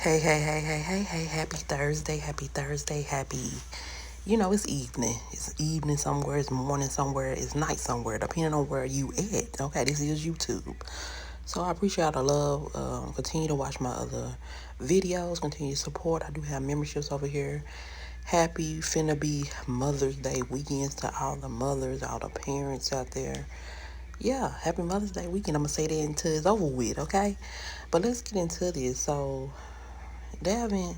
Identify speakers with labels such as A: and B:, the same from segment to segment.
A: Hey, happy Thursday, it's evening. It's evening somewhere, it's morning somewhere, it's night somewhere, depending on where you at. Okay, this is YouTube. So I appreciate the love. Continue to watch my other videos, continue to support. I do have memberships over here. Happy finna be Mother's Day weekends to all the mothers, all the parents out there. Yeah, happy Mother's Day weekend. I'm gonna say that until it's over with, okay? But let's get into this. So Davin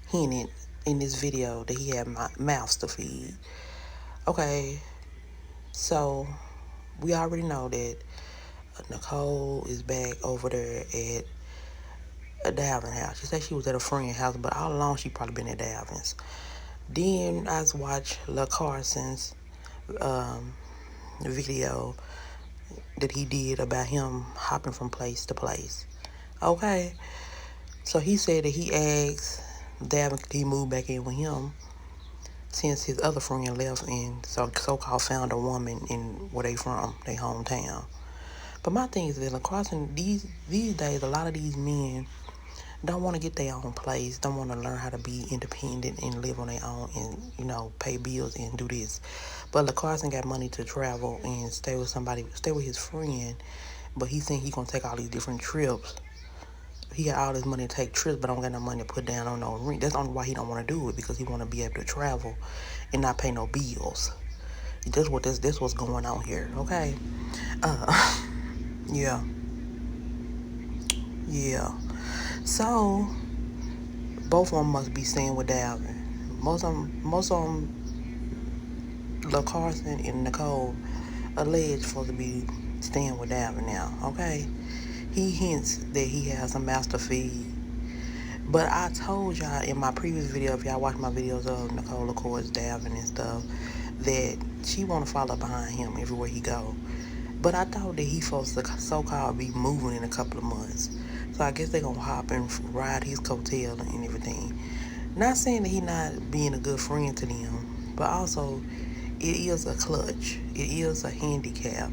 A: hinted in this video that he had mouths to feed. Okay, so we already know that Nicole is back over there at a Dalvin house. She said she was at a friend's house, but all along she probably been at Dalvin's. Then I watched Lecarson's um, video that he did about him hopping from place to place. Okay, so he said that he asked Davin could he move back in with him since his other friend left and so-called found a woman in where they from, their hometown. But my thing is that Lecarson, these days, a lot of these men don't want to get their own place, don't want to learn how to be independent and live on their own and, pay bills and do this. But Lecarson got money to travel and stay with his friend, but he think he gonna take all these different trips. He got all this money to take trips, but don't got no money to put down on no rent. That's only why he don't want to do it, because he want to be able to travel and not pay no bills. This what's going on here, okay? Yeah, yeah. So both of them must be staying with Dalvin. Most of them, Carson and Nicole, alleged supposed to be staying with Dalvin now, okay? He hints that he has a master feed. But I told y'all in my previous video, if y'all watch my videos of Nicole, of course, Davin and stuff, that she want to follow behind him everywhere he go. But I thought that he supposed to so-called be moving in a couple of months. So I guess they going to hop and ride his coattail and everything. Not saying that he not being a good friend to them, but also it is a clutch. It is a handicap.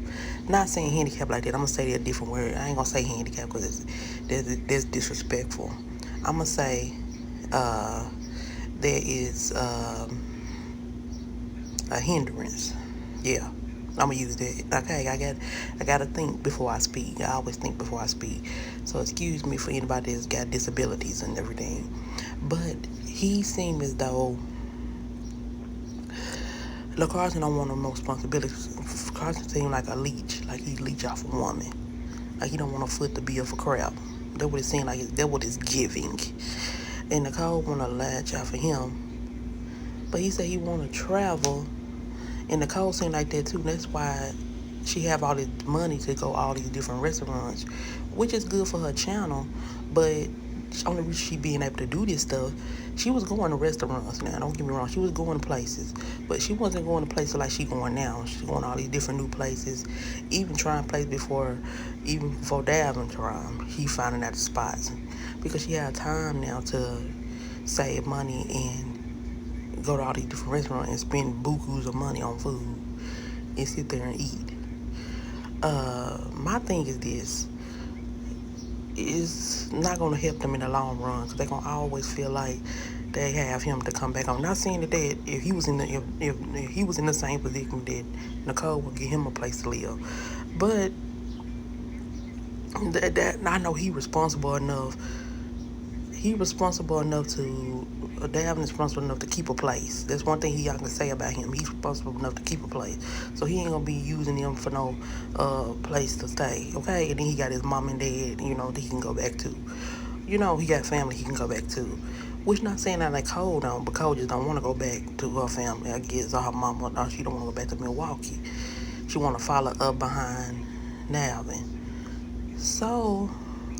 A: Not saying handicap like that. I'm going to say a different word. I ain't going to say handicap because that's disrespectful. I'm going to say there is a hindrance. Yeah. I'm gonna use that. Okay, I gotta think before I speak. I always think before I speak. So excuse me for anybody that's got disabilities and everything. But he seemed as though Lecarson don't want no more responsibilities. Carson seemed like a leech, like he leech off a woman. Like he don't want a foot to be up for crap. That what it seemed like. That what it's giving. And Nicole want to latch off of him. But he said he want to travel. And Nicole seemed like that too. That's why she have all this money to go all these different restaurants, which is good for her channel. But only reason she being able to do this stuff, she was going to restaurants now. Don't get me wrong, she was going to places, but she wasn't going to places like she going now. She's going to all these different new places, even trying places even before Davin tried. He finding out the spots because she had time now to save money and go to all these different restaurants and spend bukus of money on food and sit there and eat. My thing is this. It's not going to help them in the long run because they're going to always feel like they have him to come back on. Not saying that if he was in if he was in the same position that Nicole would give him a place to live. But that I know he responsible enough. He responsible enough to Davin is responsible enough to keep a place. That's one thing y'all can say about him. He's responsible enough to keep a place. So he ain't gonna be using them for no place to stay. Okay? And then he got his mom and dad, that he can go back to. He got family he can go back to. Which not saying that like Cole don't, but Cole just don't want to go back to her family. I guess or her mama, or she don't want to go back to Milwaukee. She want to follow up behind Davin. So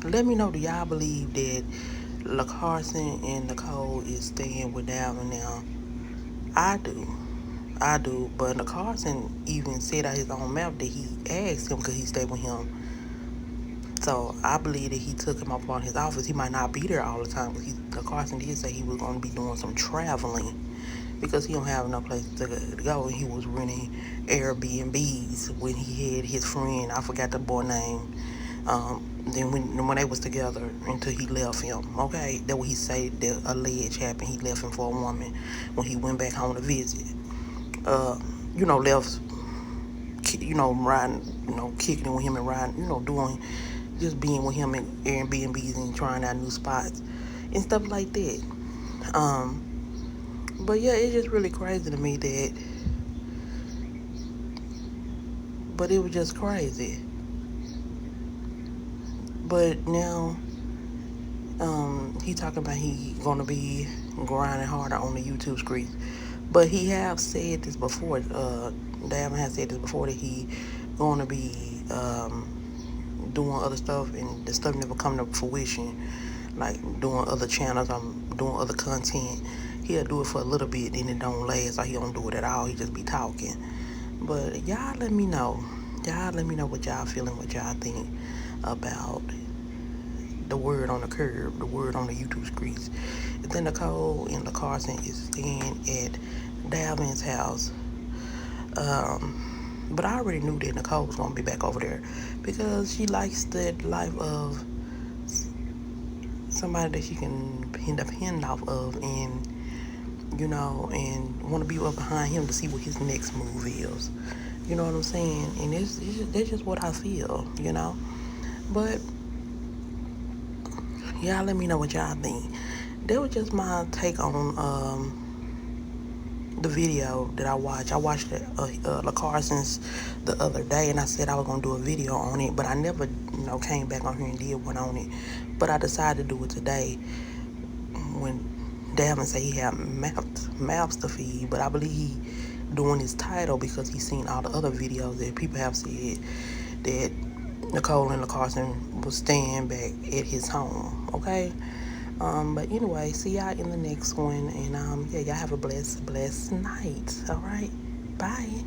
A: let me know, do y'all believe that Lecarson and Nicole is staying with Dalvin now? I do. But Lecarson even said out his own mouth that he asked him could he stay with him. So I believe that he took him up on his office. He might not be there all the time, but Lecarson did say he was going to be doing some traveling because he don't have no place to go. And he was renting Airbnbs when he had his friend, I forgot the boy name, Then when they was together until he left him. Okay, that what he said that alleged happened. He left him for a woman when he went back home to visit. Left, riding, kicking it with him and riding, doing, just being with him and Airbnbs and trying out new spots and stuff like that. But yeah, it's just really crazy to me but it was just crazy. But now, he talking about he gonna be grinding harder on the YouTube streets. But he have said this before. Davin has said this before that he gonna be doing other stuff, and the stuff never come to fruition. Like doing other channels, I'm doing other content. He'll do it for a little bit, then it don't last. Like he don't do it at all. He just be talking. But y'all let me know. Y'all let me know what y'all feeling, what y'all think about the word on the curb, the word on the YouTube streets. Then Nicole and Lecarson is staying at Davin's house. But I already knew that Nicole was gonna be back over there because she likes that life of somebody that she can depend off of, and and want to be up behind him to see what his next move is. You know what I'm saying? And that's just what I feel. But y'all let me know what y'all think. That was just my take on the video that I watched. I watched Lecarson's the other day, and I said I was gonna do a video on it, but I never came back on here and did one on it. But I decided to do it today when Davin said he had maps to feed, but I believe he doing his title because he's seen all the other videos that people have said that Nicole and Lecarson was staying back at his home. Okay. But anyway, see y'all in the next one, and yeah, y'all have a blessed night. All right, bye.